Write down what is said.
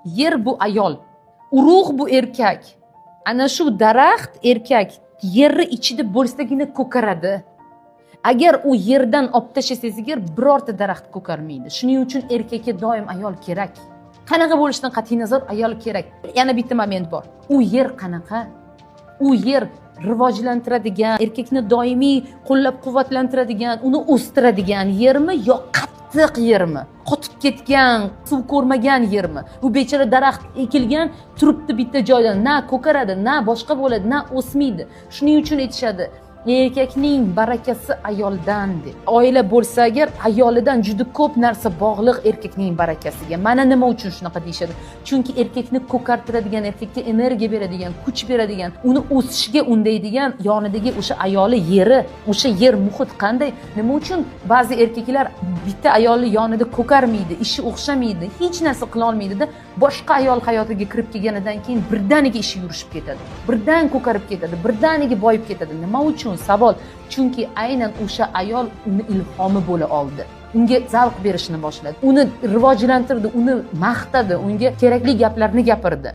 yer bu ayol, urug' bu erkak. Ana shu daraxt erkak yerni ichida bo'lsagina ko'karadi. Agar u yerdan olib tashlasangiz agar birorta daraxt ko'karmaydi. Shuning uchun erkakka doim ayol kerak. Qanaqa bo'lishidan qat'iy nazar ayol kerak. Yana bitta moment bor. U yer qanaqa? U yer rivojlantiradigan, erkakni doimiy qo'llab-quvvatlantiradigan, uni o'stiradigan yermi yo qattiq yermi? Qotib ketgan, suv ko'rmagan yermi? Bu bechora daraxt ekilgan, turibdi bitta joyda, na ko'karadi, na boshqa bo'ladi, na o'smaydi. Shuning uchun aytishadi, erkakning barakasi ayoldan deb. Oila bo'lsa agar ayolidan juda ko'p narsa bog'liq erkakning barakasiga. Mana nima uchun shunaqa deyishadi? Chunki erkakni ko'kartiradigan, erkakka energiya beradigan, kuch beradigan, uni o'sishiga undaydigan yonidagi o'sha ayoli yeri, o'sha yer muhit qanday? Nima uchun ba'zi erkaklar bitta ayolni yonida ko'karmaydi, ishi o'xshamaydi, hech narsa qila olmaydi-da, boshqa ayol hayotiga kirib kelganidan keyin birdaniga ishi yurishib ketadi. Birdan ko'karib ketadi, birdaniga boyib ketadi. Nima uchun? Savol. Chunki aynan o'sha ayol uni ilhomi bo'la oldi. Unga zavq berishni boshladi. Uni rivojlantirdi, uni maqtadi, unga kerakli gaplarni gapirdi.